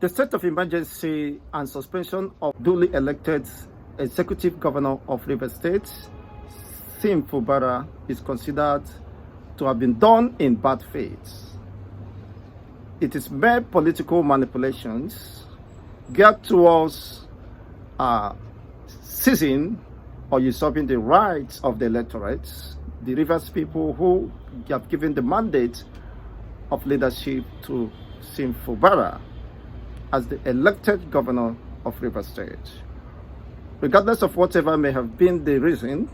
The state of emergency and suspension of duly elected executive governor of Rivers State, Sim Fubara, is considered to have been done in bad faith. It is mere political manipulations geared towards seizing or usurping the rights of the electorate, the Rivers people who have given the mandate of leadership to Sim Fubara as the elected governor of Rivers State. Regardless of whatever may have been the reason,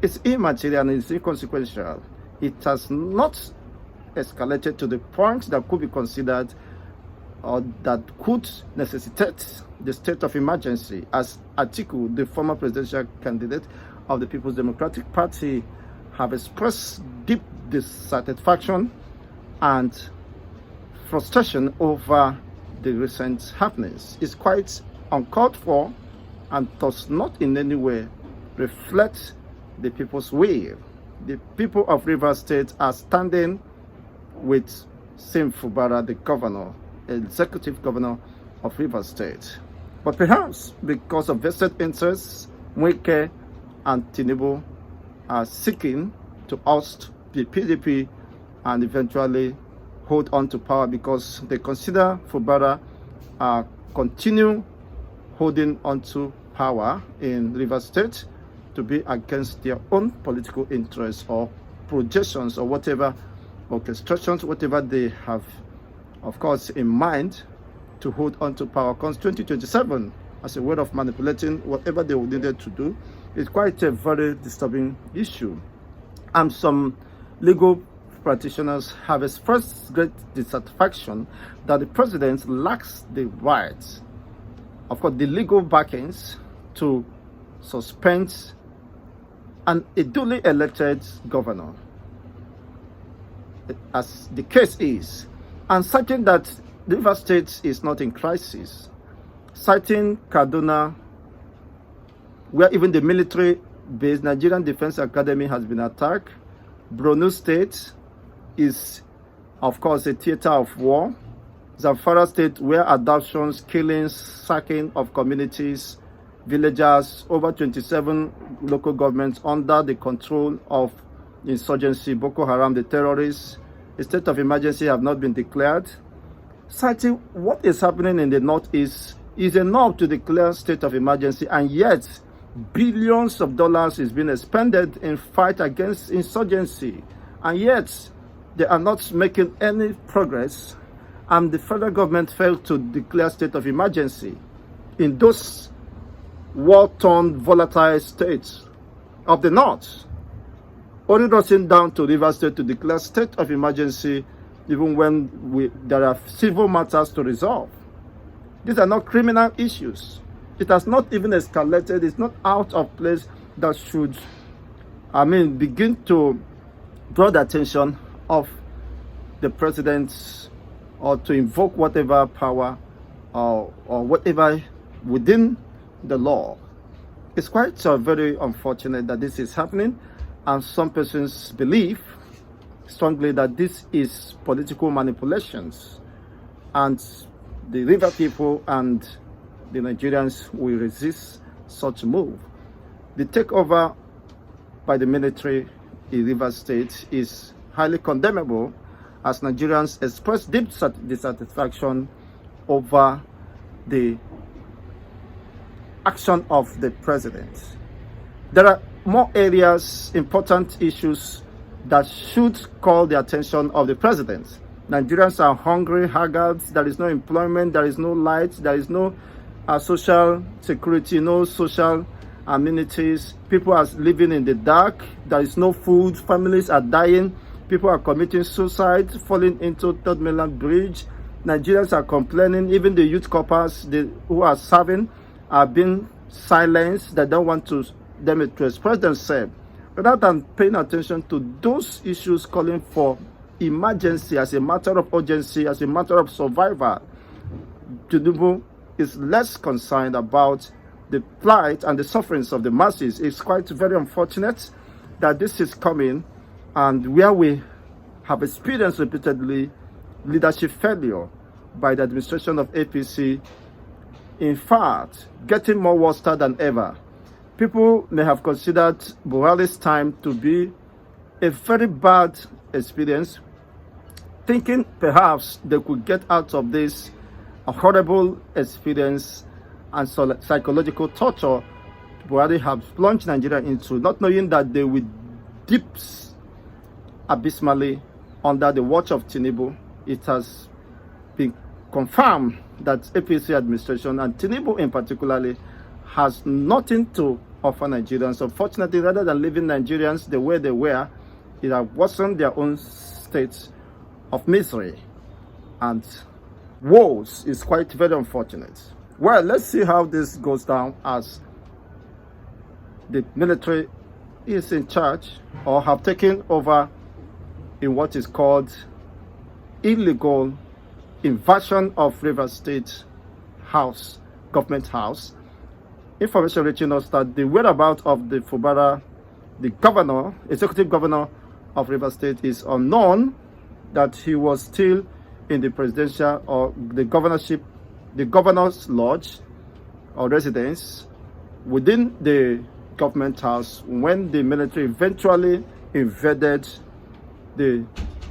it's immaterial and it's inconsequential. It has not escalated to the point that could be considered or that could necessitate the state of emergency, as Atiku, the former presidential candidate of the People's Democratic Party, have expressed deep dissatisfaction and frustration over the recent happenings. Is quite uncalled for and does not in any way reflect the people's will. The people of Rivers State are standing with Sim Fubara, the governor, executive governor of Rivers State. But perhaps because of vested interests, Mwike and Tinubu are seeking to oust the PDP and eventually hold on to power because they consider Fubara continue holding on to power in Rivers State to be against their own political interests or projections or whatever orchestrations, whatever they have, of course, in mind to hold on to power. Because 2027, as a way of manipulating whatever they needed to do, is quite a very disturbing issue. And some legal practitioners have expressed great dissatisfaction that the president lacks the rights, of course, the legal backings to suspend a duly elected governor, as the case is, and citing that Rivers State is not in crisis, citing Kaduna, where even the military-based Nigerian Defense Academy has been attacked. Borno State is, of course, a theater of war. Zamfara State, where adoptions, killings, sacking of communities, villagers, over 27 local governments under the control of insurgency, Boko Haram, the terrorists. A state of emergency have not been declared. Citing what is happening in the Northeast is enough to declare state of emergency, and yet billions of dollars is being expended in fight against insurgency, and yet they are not making any progress, and the federal government failed to declare state of emergency in those war-torn, volatile states of the North, only rushing down to Rivers State to declare state of emergency even when there are civil matters to resolve. These are not criminal issues. It has not even escalated. It's not out of place that should, begin to draw the attention of the president or to invoke whatever power or whatever within the law. It's quite very unfortunate that this is happening, and some persons believe strongly that this is political manipulations, and the river people and the Nigerians will resist such a move. The takeover by the military in Rivers State is highly condemnable, as Nigerians express deep dissatisfaction over the action of the president. There are more areas, important issues that should call the attention of the president. Nigerians are hungry, haggard, there is no employment, there is no light, there is no social security, no social amenities. People are living in the dark, there is no food, families are dying, people are committing suicide, falling into Third Mainland Bridge. Nigerians are complaining, even the youth corpers who are serving are being silenced. They don't want them to express themselves. Rather than paying attention to those issues calling for emergency as a matter of urgency, as a matter of survival, Tinubu is less concerned about the plight and the sufferings of the masses. It's quite very unfortunate that this is coming, and where we have experienced repeatedly leadership failure by the administration of APC, in fact, getting more worse than ever. People may have considered Buhari's time to be a very bad experience, thinking perhaps they could get out of this a horrible experience and psychological torture Buhari has plunged Nigeria into, not knowing that they will dip abysmally under the watch of Tinubu. It has been confirmed that APC administration, and Tinubu in particular, has nothing to offer Nigerians. Unfortunately, rather than leaving Nigerians the way they were, it has worsened their own state of misery and woes. Is quite very unfortunate. Well, let's see how this goes down as the military is in charge or have taken over in what is called illegal invasion of Rivers State House, government house. Information reaching us that the whereabouts of the Fubara, the governor, executive governor of Rivers State, is unknown, that he was still in the presidential or the governorship, the governor's lodge or residence within the government house when the military eventually invaded the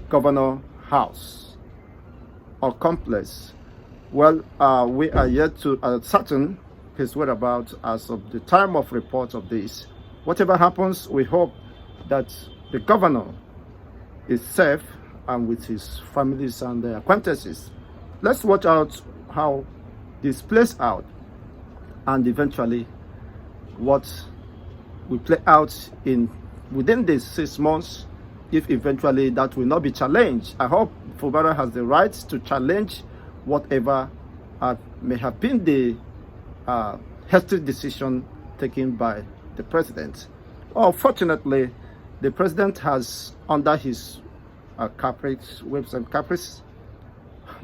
governor house or complex. Well, we are yet to ascertain his whereabouts as of the time of report of this. Whatever happens, we hope that the governor is safe and with his families and their acquaintances. Let's watch out how this plays out and eventually what will play out in within these 6 months, if eventually that will not be challenged. I hope Fubara has the right to challenge whatever may have been the hasty decision taken by the president. Unfortunately, the president has, under his whips and caprice,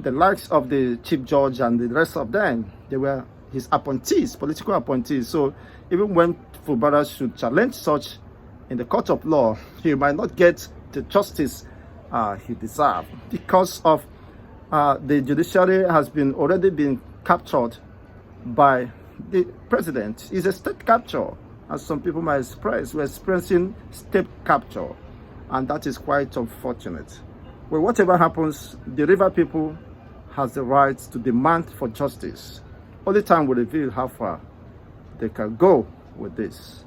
the likes of the chief judge and the rest of them, they were his appointees, political appointees. So even when Fubara should challenge such in the court of law, he might not get the justice he deserves, because of the judiciary has already been captured by the president. It's a state capture, as some people might express. We're experiencing state capture, and that is quite unfortunate. Well, whatever happens, the river people has the right to demand for justice. Only time will reveal how far they can go with this.